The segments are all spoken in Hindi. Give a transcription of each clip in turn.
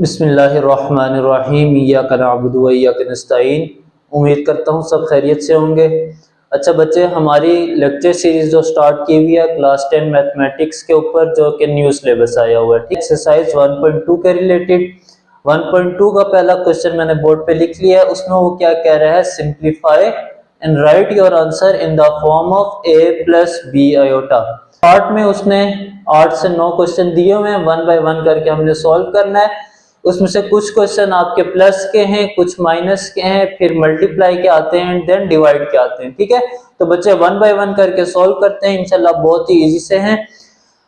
बिस्मिल्लाहिर्रहमानिर्रहीम इय्याका नअबुदु व इय्याका नस्तईन। उम्मीद करता हूँ सब खैरियत से होंगे। अच्छा बच्चे, हमारी लेक्चर सीरीज जो स्टार्ट की हुई है क्लास 10 मैथमेटिक्स के ऊपर, जो कि न्यू सिलेबस आया हुआ है, एक्सरसाइज 1.2 के रिलेटेड 1.2 का पहला क्वेश्चन मैंने बोर्ड पे लिख लिया है। उसमें वो क्या कह रहा है, simplify and write your answer in the form of a plus B iota. Part में उसने 8 से 9 क्वेश्चन दिए हुए हैं, 1 बाय 1 करके हमने सॉल्व करना है। उसमें से कुछ क्वेश्चन आपके प्लस के हैं, कुछ माइनस के हैं, फिर मल्टीप्लाई के आते हैं, देन डिवाइड के आते हैं। ठीक है, तो बच्चे 1 बाय 1 करके सॉल्व करते हैं, इंशाल्लाह बहुत ही इजी से हैं।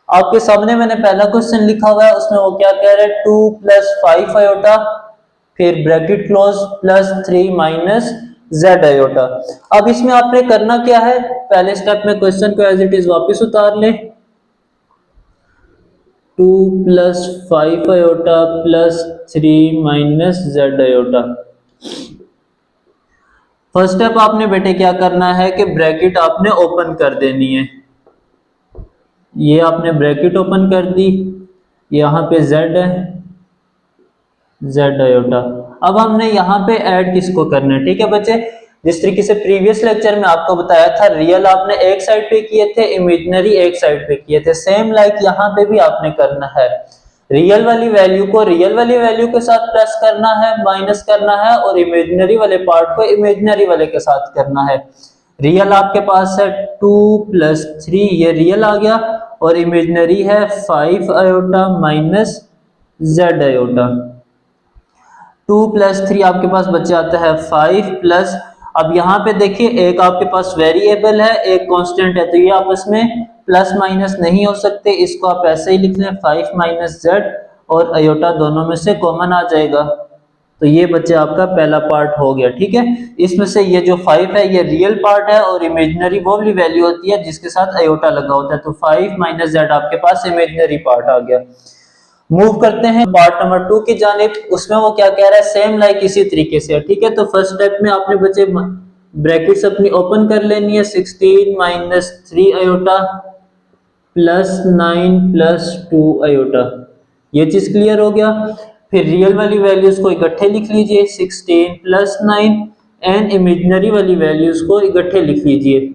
आपके सामने मैंने पहला क्वेश्चन लिखा हुआ है, उसमें वो क्या कह रहे हैं, 2 + 5 आयोटा, फिर bracket close plus 3 minus z iota. अब इसमें आपने करना क्या है, पहले स्टेप में क्वेश्चन को एज इट इज वापस उतार लें। 2 + 5 iota plus 3 minus z iota. First step आपने बेटे क्या करना है कि ब्रैकेट आपने ओपन कर देनी है। ये आपने ब्रैकेट ओपन कर दी, यहाँ पे z है, z आयोटा। अब हमने यहाँ पे ऐड किसको करना है, ठीक है बच्चे। जिस तरीके से प्रीवियस लेक्चर में आपको बताया था, रियल आपने एक साइड पे किए थे, इमेजिनरी एक साइड पे किए थे, सेम लाइक यहाँ पे भी आपने करना है। रियल वाली वैल्यू को रियल वाली वैल्यू के साथ प्लस करना है, माइनस करना है, और इमेजिनरी वाले पार्ट को इमेजिनरी वाले के साथ करना है। रियल आपके पास है 2 + 3, ये रियल आ गया, और इमेजिनरी है 5 आयोटा माइनस z आयोटा। 2 + 3 आपके पास बच्चे आता है 5 प्लस, अब यहाँ पे देखिए एक आपके पास वेरिएबल है, एक कांस्टेंट है, तो ये आपस में प्लस माइनस नहीं हो सकते, इसको आप ऐसे ही लिख लें 5 माइनस z, और आयोटा दोनों में से कॉमन आ जाएगा। तो ये बच्चे आपका पहला पार्ट हो गया। ठीक है, इसमें से ये जो 5 है ये रियल पार्ट है, और इमेजिनरी वो वाली वैल्यू होती है जिसके साथ आयोटा लगा होता है। तो 5 माइनस z आपके पास इमेजिनरी पार्ट आ गया। मूव करते हैं पार्ट नंबर 2 की जानिब। उसमें वो क्या कह रहा है, सेम लाइक इसी तरीके से। ठीक है, तो फर्स्ट स्टेप में आपने बच्चे ब्रैकेट्स अपनी ओपन कर लेनी है। 16 minus 3 iota plus 9 plus 2 iota, ये चीज क्लियर हो गया। फिर रियल वाली वैल्यूज को इकट्ठे लिख लीजिए, 16 प्लस 9, एंड इमेजिनरी वाली वैल्यूज को इकट्ठे लिख लीजिए।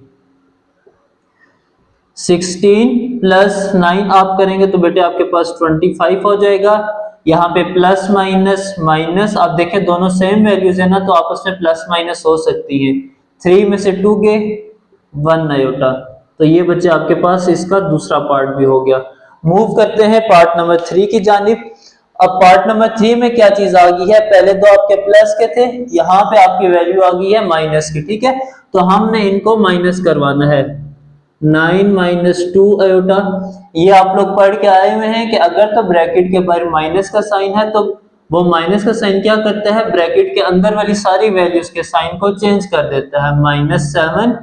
16 प्लस 9 आप करेंगे तो बेटे आपके पास 25 हो जाएगा। यहाँ पे प्लस माइनस माइनस, आप देखें दोनों सेम वैल्यूज है ना, तो आपस में प्लस माइनस हो सकती है। 3 में से 2 गए, 1 आयोटा। तो ये बच्चे आपके पास इसका दूसरा पार्ट भी हो गया। मूव करते हैं पार्ट नंबर 3 की जानिब। अब पार्ट नंबर 3 में क्या चीज आ गई है, पहले दो आपके प्लस के थे, यहाँ पे आपकी वैल्यू आ गई है माइनस की। ठीक है, तो हमने इनको माइनस करवाना है। 9 माइनस 2 आयोटा, ये आप लोग पढ़ के आए हुए हैं कि अगर तो ब्रैकेट के बाहर माइनस का साइन है तो वो माइनस का साइन क्या करता है, ब्रैकेट के अंदर वाली सारी वैल्यूज के साइन को चेंज कर देता है। -7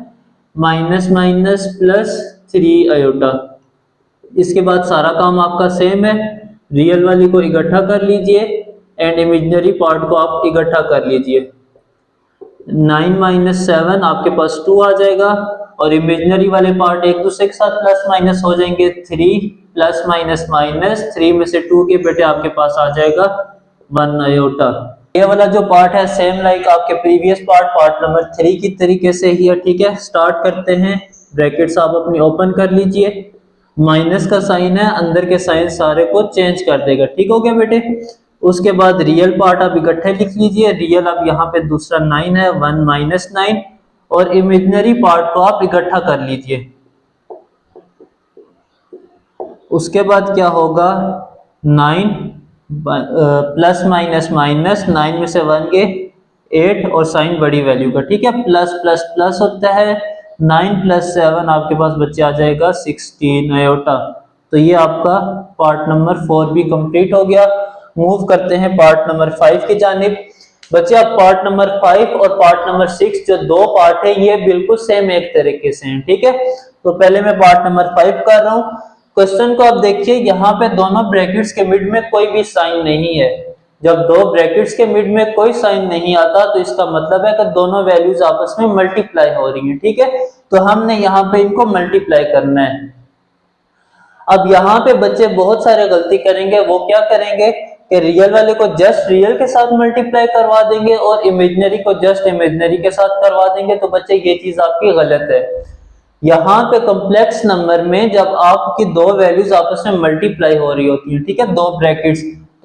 माइनस माइनस प्लस 3 आयोटा। इसके बाद सारा काम आपका सेम है, रियल वाली को इकट्ठा कर लीजिए एंड इमेजिनरी पार्ट को आप इकट्ठा कर लीजिए। 9 माइनस 7 आपके पास 2 आ जाएगा, और इमेजिनरी वाले पार्ट एक दूसरे के साथ प्लस माइनस हो जाएंगे। 3 प्लस माइनस माइनस, 3 में से 2 के बेटे आपके पास आ जाएगा 1 आयोटा। ये वाला जो पार्ट है सेम लाइक आपके प्रीवियस पार्ट नंबर 3 की तरीके से ही है। ठीक है, स्टार्ट करते हैं। ब्रैकेट्स आप अपनी ओपन कर लीजिए, माइनस का साइन है, अंदर के साइन सारे को चेंज कर देगा। ठीक हो गया बेटे। उसके बाद रियल पार्ट आप इकट्ठे लिख लीजिए। रियल अब यहाँ पे दूसरा 9 है, 1 माइनस 9, और इमेजिनरी पार्ट को आप इकट्ठा कर लीजिए। उसके बाद क्या होगा, 9 प्लस माइनस माइनस, 9 में से 1 गए 8, और साइन बड़ी वैल्यू का। ठीक है, प्लस प्लस प्लस होता है। 9 प्लस 7 आपके पास बच्चे आ जाएगा 16 आयोटा। तो ये आपका पार्ट नंबर 4 भी कंप्लीट हो गया। मूव करते हैं पार्ट नंबर 5 की जानिब। बच्चे अब पार्ट नंबर 5 और पार्ट नंबर 6 जो दो पार्ट है ये बिल्कुल सेम एक तरीके से हैं। ठीक है, तो पहले मैं पार्ट नंबर 5 कर रहा हूँ। क्वेश्चन को आप देखिए, यहाँ पे दोनों ब्रैकेट्स के मिड में कोई भी साइन नहीं है। जब दो ब्रैकेट्स के मिड में कोई साइन नहीं आता तो इसका मतलब है कि दोनों वैल्यूज आपस में मल्टीप्लाई हो रही हैं। ठीक है, तो हमने यहाँ पे इनको मल्टीप्लाई करना है। अब यहाँ पे बच्चे बहुत सारे गलती करेंगे। वो क्या करेंगे कि रियल वाले को जस्ट रियल के साथ मल्टीप्लाई करवा देंगे और इमेजिनरी को जस्ट इमेजिनरी के साथ करवा देंगे, तो बच्चे ये चीज आपकी गलत है। यहाँ पे कॉम्प्लेक्स नंबर में जब आपकी दो वैल्यूज आपस में मल्टीप्लाई हो रही होती है, ठीक है, दो ब्रैकेट्स,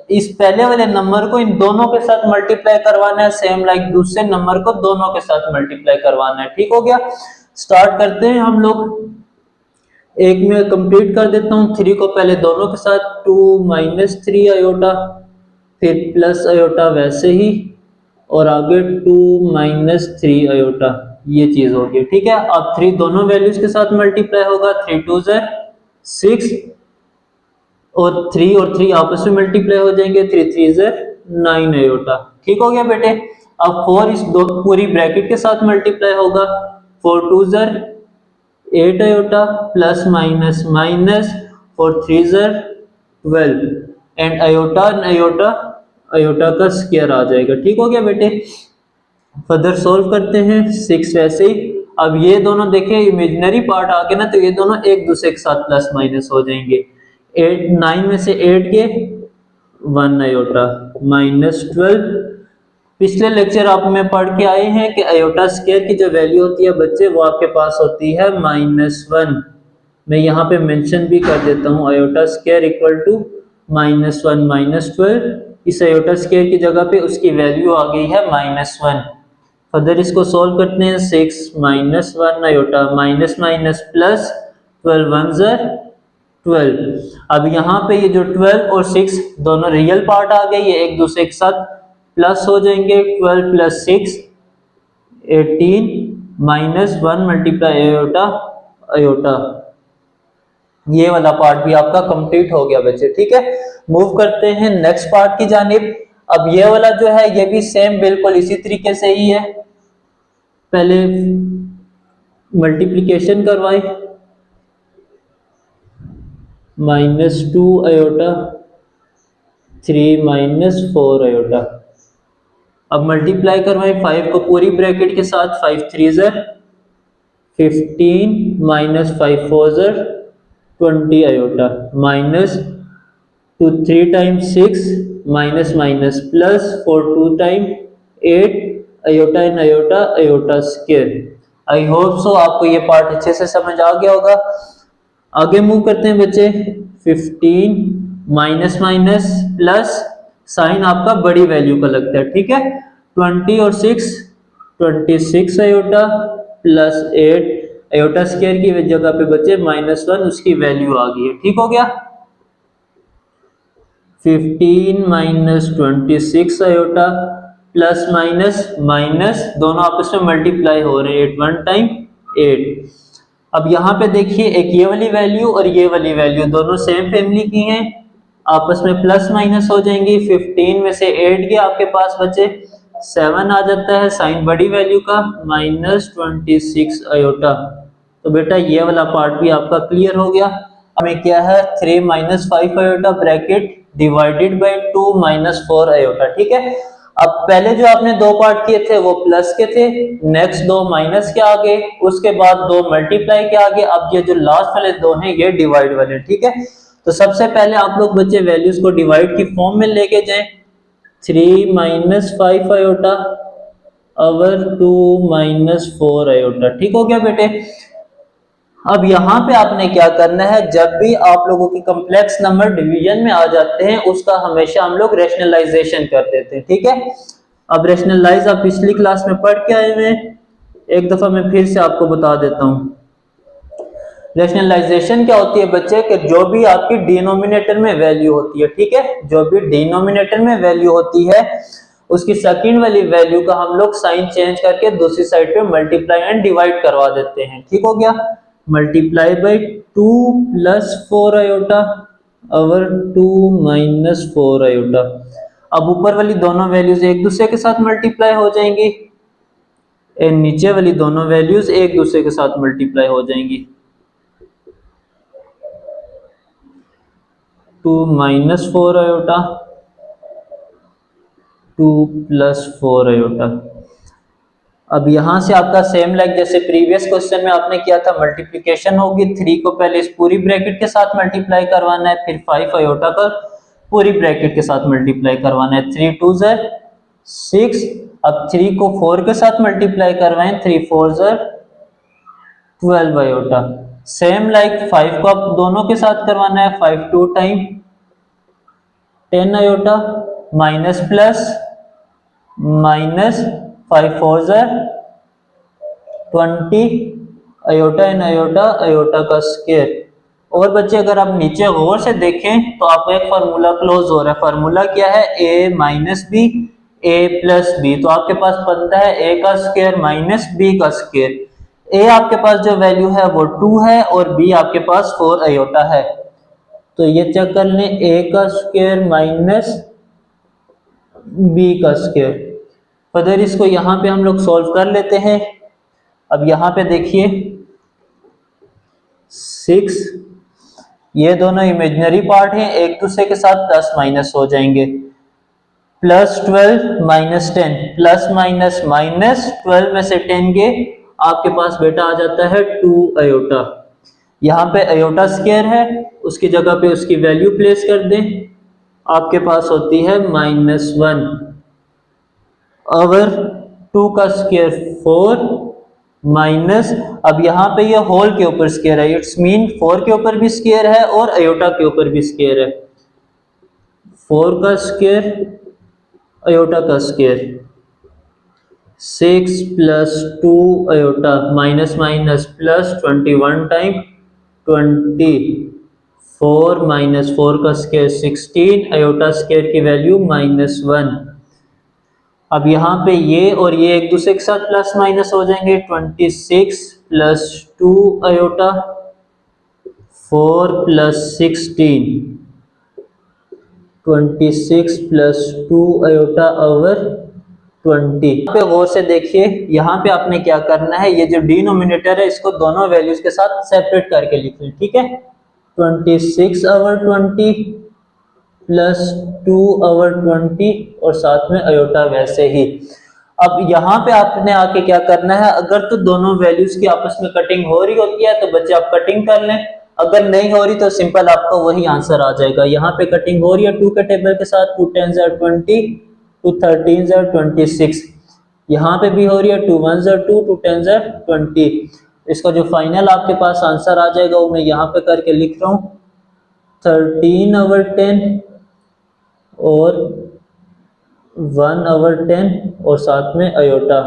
इस पहले वाले नंबर को इन दोनों के साथ मल्टीप्लाई करवाना है, सेम लाइक दूसरे नंबर को दोनों के साथ मल्टीप्लाई करवाना है। ठीक हो गया, स्टार्ट करते हैं हम लोग। एक में कंप्लीट कर देता हूँ, 3 को पहले दोनों के साथ 2 माइनस 3 अयोटा, फिर प्लस अयोटा वैसे ही, और आगे 2 माइनस 3 अयोटा, ये चीज होगी। ठीक है, अब 3 दोनों वैल्यूज के साथ मल्टीप्लाई होगा, 3 2 6 और 3 आपस में मल्टीप्लाई हो जाएंगे, 3 3 9 अयोटा। ठीक हो गया बेटे। अब 4 इस दो पूरी ब्रैकेट के साथ मल्टीप्लाई होगा, 4 2 8 iota plus minus minus, 4 3 12 and iota iota iota का स्क्वायर आ जाएगा। ठीक हो गया बेटे। फर्दर सोल्व करते हैं, 6 वैसे ही। अब ये दोनों देखें इमेजिनरी पार्ट आ गए ना, तो ये दोनों एक दूसरे के साथ प्लस माइनस हो जाएंगे। 8 9 में से 8 के 1 अयोटा माइनस 12। पिछले लेक्चर आप में पढ़ के आए हैं कि अयोटा स्क्वायर की जो वैल्यू होती है बच्चे, वो आपके पास होती है -1। मैं यहाँ पे मेंशन भी कर देता हूँ, अयोटा स्क्वायर इक्वल टू -1 -12। इस अयोटा स्क्वायर की जगह पे उसकी वैल्यू आ गई है -1। फर्दर इसको सॉल्व करते हैं, 6 -1 अयोटा माइनस माइनस प्लस 12 1 12। अब यहाँ पे ये जो 12 और 6 दोनों रियल पार्ट आ गए, ये एक दूसरे के साथ प्लस हो जाएंगे। 12 प्लस 6 18 -1 मल्टीप्लाई अयोटा अयोटा, ये वाला पार्ट भी आपका कंप्लीट हो गया बच्चे। ठीक है, मूव करते हैं नेक्स्ट पार्ट की जानिब। अब ये वाला जो है ये भी सेम बिल्कुल इसी तरीके से ही है। पहले मल्टीप्लिकेशन करवाए, -2 अयोटा 3 -4 अयोटा। अब मल्टीप्लाई करवाएं 5 को पूरी ब्रैकेट के साथ, 5 3 15 -5 4 20 iota minus 2 3 times 6 minus minus plus 4 2 time 8 iota in iota iota square. I hope so आपको ये पार्ट अच्छे से समझ आ गया होगा। आगे मूव करते हैं बच्चे। 15 माइनस माइनस प्लस, साइन आपका बड़ी वैल्यू का लगता है। ठीक है, 20 और 6 26 अयोटा प्लस 8 अयोटा स्क्वायर की जगह पे बच्चे -1 उसकी वैल्यू आ गई है। ठीक हो गया। 15 -26 अयोटा प्लस माइनस माइनस, दोनों आपस में मल्टीप्लाई हो रहे हैं, 8 1 टाइम 8। अब यहाँ पे देखिए एक ये वाली वैल्यू और ये वाली वैल्यू दोनों सेम फैमिली की हैं, आपस में प्लस माइनस हो जाएंगी। 15 में से 8 गया आपके पास बच्चे 7 आ जाता है, साइन बड़ी वैल्यू का -26 अयोटा। तो बेटा ये वाला पार्ट भी आपका क्लियर हो गया। हमें क्या है 3 -5 iota bracket divided by 2 -4 iota. ठीक है, अब पहले जो आपने दो पार्ट किए थे वो प्लस के थे, नेक्स्ट दो माइनस के आगे, उसके बाद दो मल्टीप्लाई के आगे, अब ये जो लास्ट वाले दो हैं ये डिवाइड वाले। ठीक है, तो सबसे पहले आप लोग बच्चे वैल्यूज को डिवाइड की फॉर्म में लेके जाएं। 3 -5 अयोटा ओवर 2 -4 अयोटा। ठीक हो गया बेटे। अब यहाँ पे आपने क्या करना है, जब भी आप लोगों की कॉम्प्लेक्स नंबर डिवीजन में आ जाते हैं उसका हमेशा हम लोग रैशनलाइजेशन कर देते हैं। ठीक है, अब रैशनलाइज आप पिछली क्लास में पढ़ के आए हुए हैं, एक दफा मैं फिर से आपको बता देता हूँ। रैशनलाइजेशन क्या होती है बच्चे, कि जो भी आपकी डिनोमिनेटर में वैल्यू होती है, ठीक है, जो भी डिनोमिनेटर में वैल्यू होती है उसकी सेकंड वाली वैल्यू का हम लोग साइन चेंज करके दूसरी साइड पे मल्टीप्लाई एंड डिवाइड करवा देते हैं। ठीक हो गया, multiply by 2 + 4 iota over 2 -4 iota. अब ऊपर वाली दोनों वैल्यूज एक दूसरे के साथ मल्टीप्लाई हो जाएंगी, नीचे वाली दोनों वैल्यूज एक दूसरे के साथ मल्टीप्लाई हो जाएंगी। 2 -4 अयोटा 2 + 4 अयोटा। अब यहां से आपका सेम लाइक जैसे प्रीवियस क्वेश्चन में आपने किया था, मल्टीप्लिकेशन होगी। 3 को पहले इस पूरी ब्रैकेट के साथ मल्टीप्लाई करवाना है, फिर 5 अयोटा का पूरी ब्रैकेट के साथ मल्टीप्लाई करवाना है। 3 2 6, अब 3 को 4 के साथ मल्टीप्लाई करवाएं, 3 4 12 आयोटा। सेम लाइक 5 को आप दोनों के साथ करवाना है, 5 2 time 10 iota, minus plus minus 5 4 20 iota in iota, iota का स्क्वायर। और बच्चे अगर आप नीचे गौर से देखें तो आपको एक फार्मूला क्लोज हो रहा है। फार्मूला क्या है? a minus B a plus B. तो आपके पास बनता है a का स्क्वायर माइनस b का स्क्वायर। a आपके पास जो वैल्यू है वो 2 है और b आपके पास 4 आयोटा है। तो ये चेक कर लें, a का स्क्वायर माइनस b का स्क्वायर। फर्दर इसको यहाँ पे हम लोग सॉल्व कर लेते हैं। अब यहाँ पे देखिए 6, ये दोनों इमेजिनरी पार्ट हैं, एक दूसरे के साथ प्लस माइनस हो जाएंगे। Plus 12 minus 10, plus minus minus 12 में से 10 के आपके पास बेटा आ जाता है 2 आयोटा। यहाँ पे आयोटा स्क्वायर है, उसकी जगह पे उसकी वैल्यू प्लेस कर दें, आपके पास होती है -1। अगर 2 का स्क्वायर 4 माइनस, अब यहाँ पे ये होल के ऊपर स्क्वायर है, इट्स मीन 4 के ऊपर भी स्क्वायर है और आयोटा के ऊपर भी स्क्वायर है। 4 का स्क्वायर आयोटा का square, 6 plus 2 iota minus minus plus 21 time 20, 4 minus 4 का स्क्वायर 16, आयोटा स्क्वायर की वैल्यू -1। अब यहाँ पे ये और ये एक दूसरे के साथ प्लस माइनस हो जाएंगे। 26 plus 2 iota, 4 plus 16, 26 plus 2 iota over 20। यहाँ पे गौर से देखिए, यहाँ पे आपने क्या करना है, ये जो डिनोमिनेटर है इसको दोनों वैल्यूज के साथ सेपरेट करके लिख लें, ठीक है। 26 ओवर 20 प्लस 2 ओवर 20 और साथ में आयोटा वैसे ही। अब यहाँ पे आपने आके क्या करना है, अगर तो दोनों वैल्यूज की आपस में कटिंग हो रही होती है तो बच्चे आप कटिंग कर लें, अगर नहीं हो रही तो सिंपल आपको वही आंसर आ जाएगा। यहाँ पे कटिंग हो रही है 2 के टेबल के साथ, 2 10 20, 2 13 26। यहाँ पे भी हो रही है 2 1 2, 2 10 20। इसका जो फाइनल आपके पास आंसर आ जाएगा वो मैं यहाँ पे करके लिख रहा हूँ, 13 ओवर 10 और 1 ओवर 10 और साथ में आयोटा।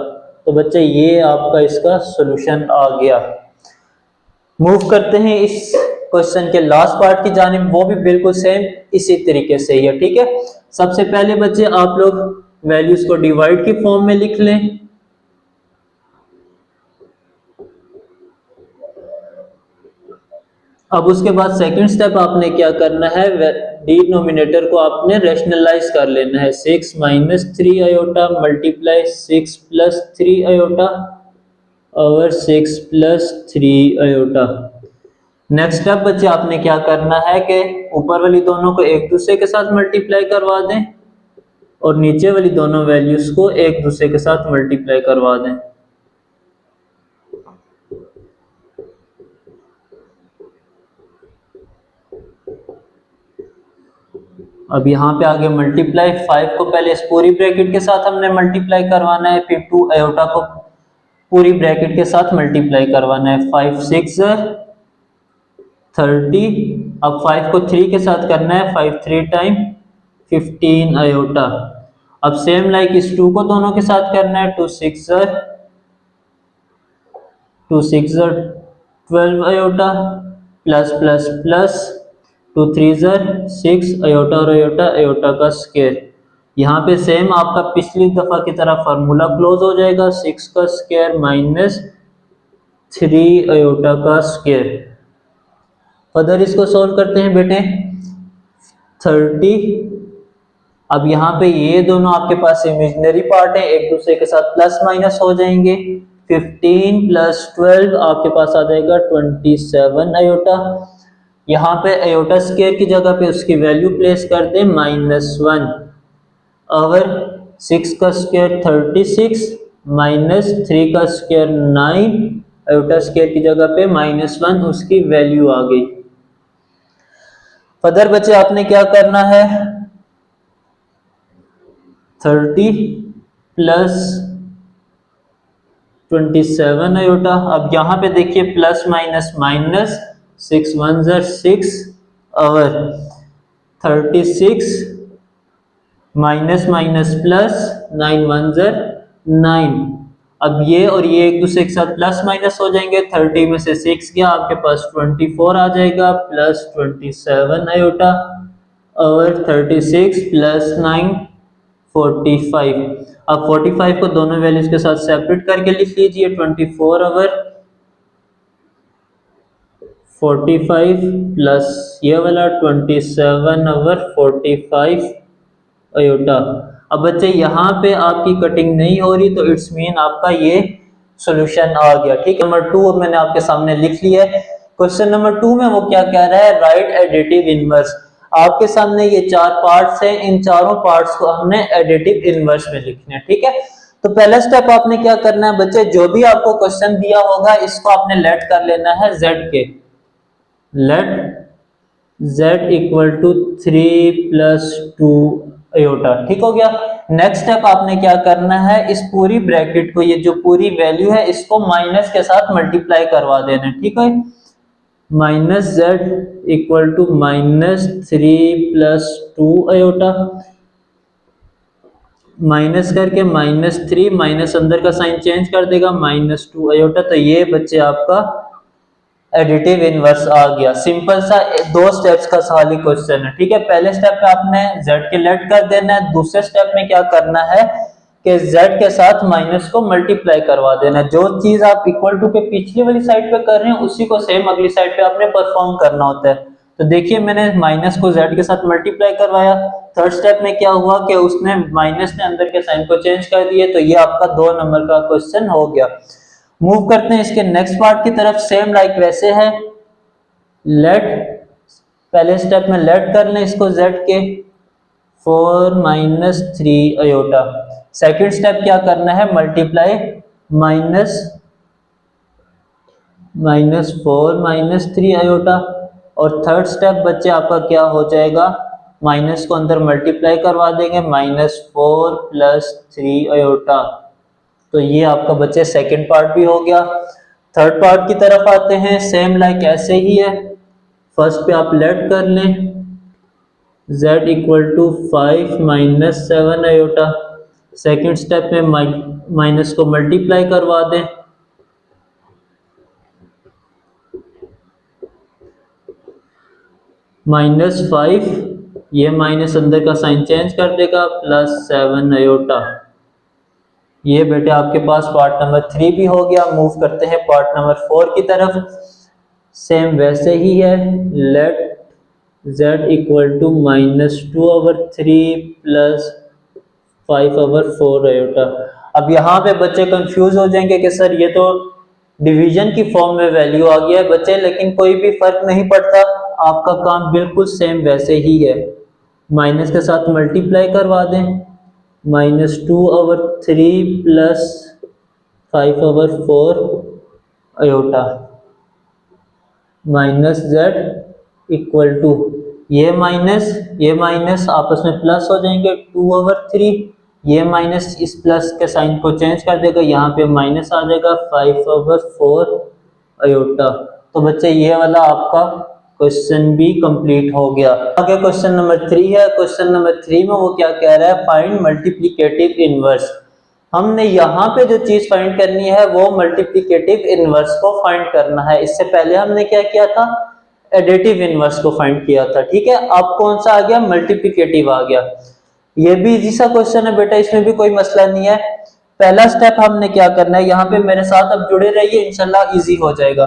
तो बच्चे ये आपका इसका सॉल्यूशन आ गया। मूव करते हैं इस क्वेश्चन के लास्ट पार्ट की जानिब, वो भी बिल्कुल सेम इसी तरीके से ही है, ठीक है। सबसे पहले बच्चे आप लोग वैल्यूज को डिवाइड की फॉर्म में लिख लें। अब उसके बाद सेकंड स्टेप आपने क्या करना है, डिनोमिनेटर को आपने रैशनलाइज कर लेना है। 6 minus 3 iota multiply 6 plus 3 iota over 6 plus 3 iota. Next step बच्चे आपने क्या करना है कि ऊपर वाली दोनों को एक दूसरे के साथ मल्टीप्लाई करवा दें और नीचे वाली दोनों वैल्यूज को एक दूसरे के साथ मल्टीप्लाई करवा दें। अब यहाँ पे आगे मल्टीप्लाई 5 को पहले इस पूरी ब्रैकेट के साथ हमने मल्टीप्लाई करवाना है, फिर 2 आयोटा को पूरी ब्रैकेट के साथ मल्टीप्लाई करवाना है। 5 6 30, अब 5 को 3 के साथ करना है, 5 3 टाइम 15 आयोटा। अब सेम लाइक इस 2 को दोनों के साथ करना है, 2 6 12 iota plus plus plus 2 3 6 iota और आयोटा, आयोटा का स्क्वायर। यहाँ पे सेम आपका पिछली दफा की तरह फार्मूला क्लोज हो जाएगा, 6 का स्क्वायर माइनस 3 आयोटा का स्क्वायर। फर्दर इसको सॉल्व करते हैं बेटे। 30, अब यहाँ पे ये दोनों आपके पास इमेजिनरी पार्ट है, एक दूसरे के साथ प्लस माइनस हो जाएंगे। 15 प्लस 12 आपके पास आ जाएगा 27 आयोटा। यहाँ पे आयोटा स्क्वायर की जगह पे उसकी वैल्यू प्लेस कर दें -1 ओवर 6 का स्क्वायर 36 माइनस 3 का स्क्वायर 9, आयोटा स्क्वायर की जगह पे -1 उसकी वैल्यू आ गई। फर्दर बच्चे आपने क्या करना है, 30 प्लस 27 आयोटा। अब यहाँ पे देखिए प्लस माइनस माइनस, 6 1 6 और 36 माइनस माइनस प्लस, 9 1 9। अब ये और ये एक दूसरे के साथ प्लस माइनस हो जाएंगे, 30 में से 6 गया, आपके पास 24 आ जाएगा प्लस 27 आयोटा और 36 प्लस 9 45। अब 45 को दोनों वैल्यूज के साथ सेपरेट करके लिख लीजिए, 24 ओवर 45 प्लस ये वाला 27 ओवर 45 अयोटा। अब बच्चे यहाँ पे आपकी कटिंग नहीं हो रही तो इट्स मीन आपका ये सॉल्यूशन आ गया। ठीक है, नंबर 2 मैंने आपके सामने लिख लिया है। क्वेश्चन नंबर 2 में वो क्या कह रहा है, राइट एडिटिव इनवर्स। आपके सामने ये 4 पार्ट्स हैं, इन चारों पार्ट्स को हमने एडिटिव इनवर्स में लिखना है। ठीक है, तो पहला स्टेप आपने क्या करना है बच्चे, जो भी आपको क्वेश्चन दिया होगा इसको आपने लेट कर लेना है z के, let z equal to 3 plus 2 iota. ठीक हो गया। नेक्स्ट स्टेप आपने क्या करना है, इस पूरी ब्रैकेट को, ये जो पूरी वैल्यू है इसको माइनस के साथ मल्टीप्लाई करवा देना है। ठीक है, minus z equal to minus 3 plus 2 iota, minus करके माइनस 3, माइनस अंदर का साइन चेंज कर देगा, माइनस 2 अयोटा। तो ये बच्चे आपका एडिटिव इनवर्स आ गया। सिंपल सा 2 स्टेप्स का खाली क्वेश्चन है। ठीक है, पहले स्टेप पे आपने z के लेट कर देना है, दूसरे स्टेप में क्या करना है कि z के साथ माइनस को मल्टीप्लाई करवा देना है। जो चीज आप इक्वल टू के पिछली वाली साइड पे कर रहे हैं उसी को सेम अगली साइड पे आपने परफॉर्म करना होता है। तो देखिए मैंने माइनस को z के साथ मल्टीप्लाई करवाया, थर्ड स्टेप में क्या हुआ कि उसने माइनस ने अंदर के साइन को चेंज कर दिए, तो ये आपका 2 नंबर का क्वेश्चन हो गया। मूव करते हैं इसके नेक्स्ट पार्ट की तरफ। सेम लाइक वैसे है, लेट, पहले स्टेप में लेट कर लें इसको z के 4 माइनस 3 अयोटा। सेकेंड स्टेप क्या करना है, मल्टीप्लाई माइनस 4 माइनस 3 अयोटा। और थर्ड स्टेप बच्चे आपका क्या हो जाएगा, माइनस को अंदर मल्टीप्लाई करवा देंगे, माइनस 4 प्लस 3 अयोटा। तो ये आपका बच्चे सेकंड पार्ट भी हो गया। थर्ड पार्ट की तरफ आते हैं, सेम लाइक ऐसे ही है। फर्स्ट पे आप लेट कर लें, z equal to 5 minus 7 iota. Second step में माइनस को मल्टीप्लाई करवा दें, माइनस 5, ये माइनस अंदर का साइन चेंज कर देगा, प्लस 7 अयोटा। ये बेटे आपके पास पार्ट नंबर 3 भी हो गया। मूव करते हैं पार्ट नंबर 4 की तरफ। सेम वैसे ही है, let z equal to minus 2 over 3 plus 5 over 4 iota. अब यहाँ पे बच्चे कंफ्यूज हो जाएंगे कि सर ये तो डिवीजन की फॉर्म में वैल्यू आ गया है बच्चे, लेकिन कोई भी फर्क नहीं पड़ता, आपका काम बिल्कुल सेम वैसे ही है। माइनस के साथ मल्टीप्लाई करवा दें, minus 2 over 3 plus 5 over 4 iota, minus z equal to ये माइनस आपस में प्लस हो जाएंगे 2 ओवर 3, ये माइनस इस प्लस के साइन को चेंज कर देगा, यहाँ पे माइनस आ जाएगा 5 ओवर 4 अयोटा। तो बच्चे ये वाला आपका क्वेश्चन भी कंप्लीट हो गया। आगे क्वेश्चन नंबर 3 है। क्वेश्चन नंबर 3 में वो क्या कह रहा है, फाइंड मल्टीप्लिकेटिव इनवर्स। हमने यहाँ पे जो चीज फाइंड करनी है वो मल्टीप्लिकेटिव इनवर्स को फाइंड करना है। इससे पहले हमने क्या किया था, एडिटिव इनवर्स को फाइंड किया था। ठीक है, अब कौन सा आ गया, मल्टीप्लिकेटिव आ गया। ये भी इजी सा क्वेश्चन है बेटा, इसमें भी कोई मसला नहीं है। पहला स्टेप हमने क्या करना है, यहाँ पे मेरे साथ अब जुड़े रहिए, इंशाल्लाह इजी हो जाएगा।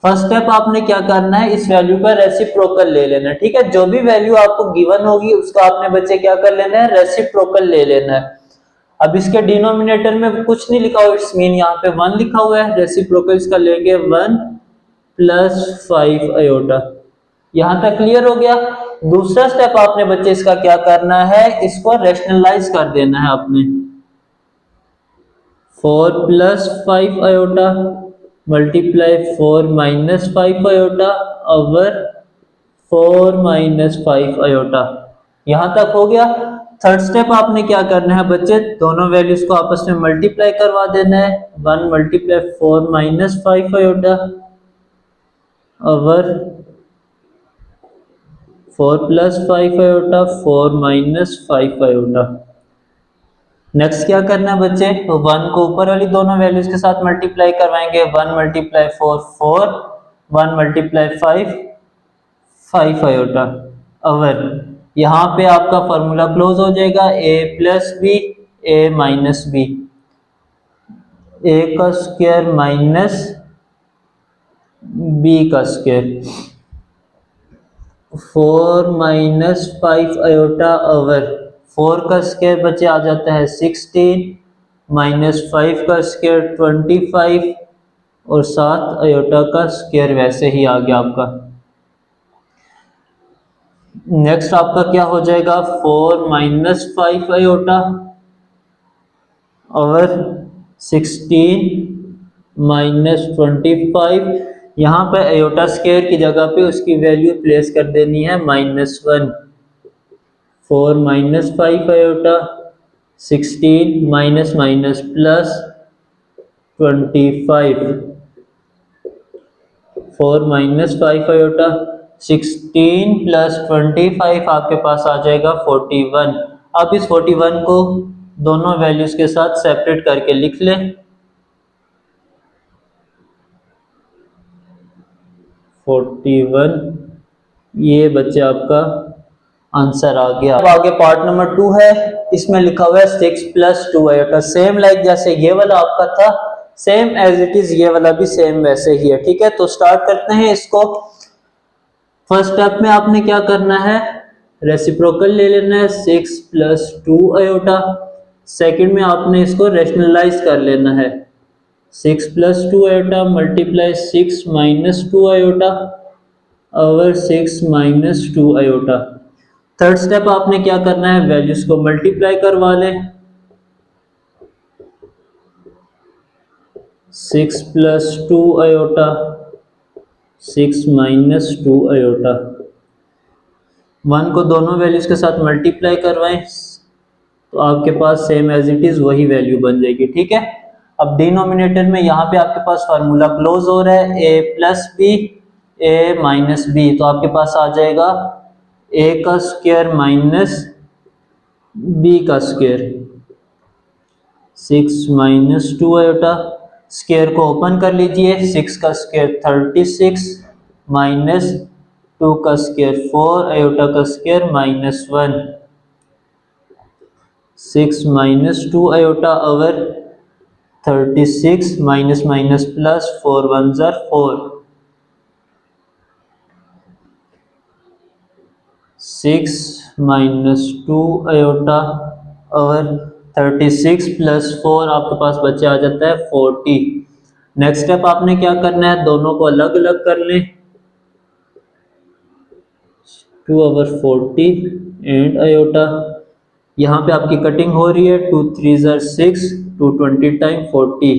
फर्स्ट स्टेप आपने क्या करना है, इस वैल्यू का रेसिप्रोकल ले लेना है। ठीक है, जो भी वैल्यू आपको गिवन होगी उसका आपने बच्चे क्या कर लेना है, रेसिप्रोकल ले लेना है। अब इसके डिनोमिनेटर में कुछ नहीं लिखा हुआ, इट्स मीन यहाँ पे 1 लिखा हुआ है, रेसिप्रोकल इसका लेंगे 1 प्लस 5 अयोटा। यहां तक क्लियर हो गया। दूसरा स्टेप आपने बच्चे इसका क्या करना है, इसको रैशनलाइज कर देना है आपने, 4 plus 5 iota multiply 4 minus 5 iota over 4 minus 5 iota. यहाँ तक हो गया। थर्ड स्टेप आपने क्या करना है बच्चे, दोनों वैल्यूज को आपस में मल्टीप्लाई करवा देना है। 1 multiply 4 minus 5 iota over 4 plus 5 iota 4 minus 5 iota. Next क्या करना है बच्चे, तो 1 को ऊपर वाली दोनों वैल्यूज के साथ मल्टीप्लाई करवाएंगे। 1 मल्टीप्लाई 4 4, 1 मल्टीप्लाई 5 5 आयोटा ओवर यहाँ पे आपका फॉर्मूला क्लोज हो जाएगा, a plus B a minus B, a का स्क्वायर माइनस b का स्क्वायर। 4 माइनस 5 आयोटा ओवर 4 का स्क्वायर बच्चे आ जाता है 16 माइनस 5 का स्क्वायर 25 और 7 आयोटा का स्क्वायर वैसे ही आ गया आपका। नेक्स्ट आपका क्या हो जाएगा, 4 माइनस 5 आयोटा ओवर 16 माइनस 25। यहाँ पे आयोटा स्क्वायर की जगह पे उसकी वैल्यू प्लेस कर देनी है -1। 4 minus 5 iota 16 minus minus plus 25। 4 minus 5 iota 16 plus 25 आपके पास आ जाएगा 41। अब इस 41 को दोनों वैल्यूज के साथ सेपरेट करके लिख लें। 41 ये बच्चे आपका आंसर आ गया। अब आगे पार्ट नंबर 2 है, इसमें लिखा हुआ है 6 प्लस 2 आयोटा। सेम लाइक जैसे ये वाला आपका था, सेम एज इट इज ये वाला भी सेम वैसे ही है। ठीक है, तो स्टार्ट करते हैं इसको। फर्स्ट स्टेप में आपने क्या करना है, रेसिप्रोकल ले लेना है 6 प्लस 2 आयोटा। सेकंड में आपने इसको रैशनलाइज कर लेना है 6 plus 2 iota multiply 6 minus 2 iota over 6 minus 2 iota. Third step आपने क्या करना है, वैल्यूज को मल्टीप्लाई करवा लें। 6 प्लस 2 आयोटा 6 माइनस 2 आयोटा। 1 को दोनों वैल्यूज के साथ मल्टीप्लाई करवाएं तो आपके पास सेम एज इट इज वही वैल्यू बन जाएगी। ठीक है, अब डिनोमिनेटर में यहाँ पे आपके पास फार्मूला क्लोज हो रहा है, a plus B a minus B, तो आपके पास आ जाएगा a का स्क्वायर माइनस b का स्क्वायर। 6 माइनस 2 आयोटा, स्क्वायर को ओपन कर लीजिए, 6 का स्क्वायर 36 माइनस 2 का स्क्वायर 4 आयोटा का square -1। 6 minus 2 iota over 36 minus minus plus 4 1 ज़र 4। 6 माइनस 2 आयोटा ओवर 36 प्लस 4 आपके पास बचे आ जाता है 40। नेक्स्ट स्टेप आपने क्या करना है, दोनों को अलग अलग कर लें। 2 ओवर 40 एंड आयोटा, यहाँ पे आपकी कटिंग हो रही है 2 3 ज़र 6 2 20 टाइम 40,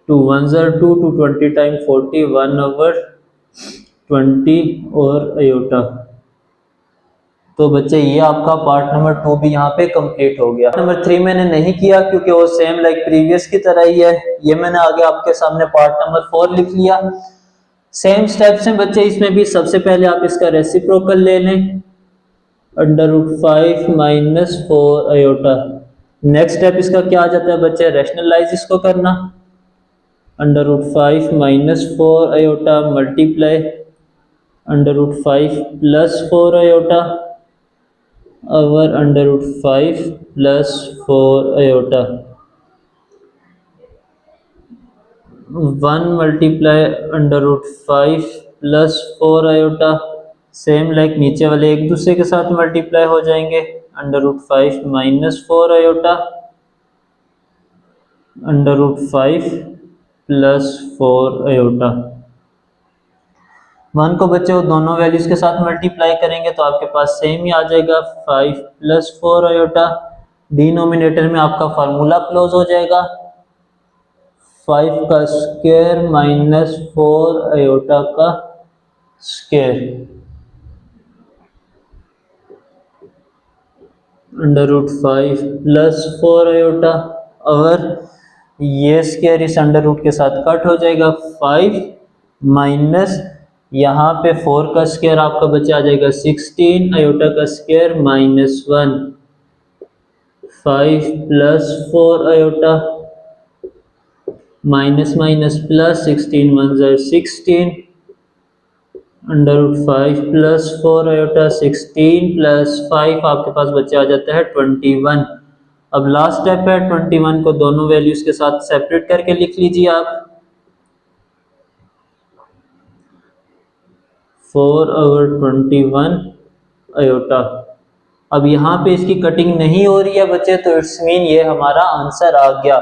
2 1 ज़र 2 2 20 टाइम 40 1 ओवर 20 और आयोटा। तो बच्चे ये आपका पार्ट नंबर 2 भी यहाँ पे कंप्लीट हो गया। नंबर 3 मैंने नहीं किया क्योंकि वो सेम लाइक प्रीवियस की तरह ही है। ये मैंने आगे आपके सामने पार्ट नंबर 4 लिख लिया। सेम स्टेप्स हैं बच्चे, इसमें भी सबसे पहले आप इसका रेसिप्रोकल ले लें, √5 माइनस 4 आयोटा। नेक्स्ट स्टेप इसका क्या आ जाता है बच्चे, रैशनलाइज इसको करना, √5 minus 4 iota multiply √5 plus 4 iota over √5 plus 4 iota. 1 multiply √5 plus 4 iota, same like नीचे वाले एक दूसरे के साथ मल्टीप्लाई हो जाएंगे, √5 माइनस 4 आयोटा √5 प्लस 4 आयोटा। 1 को बच्चे वो दोनों वैल्यूज के साथ मल्टीप्लाई करेंगे तो आपके पास सेम ही आ जाएगा 5 प्लस 4 आयोटा। डिनोमिनेटर में आपका फार्मूला क्लोज हो जाएगा, 5 का स्क्वायर माइनस 4 आयोटा का square under root 5 plus 4 iota, और ये स्क्वायर इस अंडर रूट के साथ कट हो जाएगा। 5 माइनस यहाँ पे 4 का स्क्वायर आपका बचा आ जाएगा 16 आयोटा का square minus 1, 5 plus 4 iota minus minus plus 16 1 ज़र 16 under root 5 plus 4 iota 16 plus 5 आपके पास बच्चा आ जाता है 21। अब लास्ट स्टेप है 21 को दोनों वैल्यूज के साथ सेपरेट करके लिख लीजिए आप। 4/21 आयोटा। अब यहाँ पे इसकी कटिंग नहीं हो रही है बच्चे, तो इट्स मीन ये हमारा आंसर आ गया।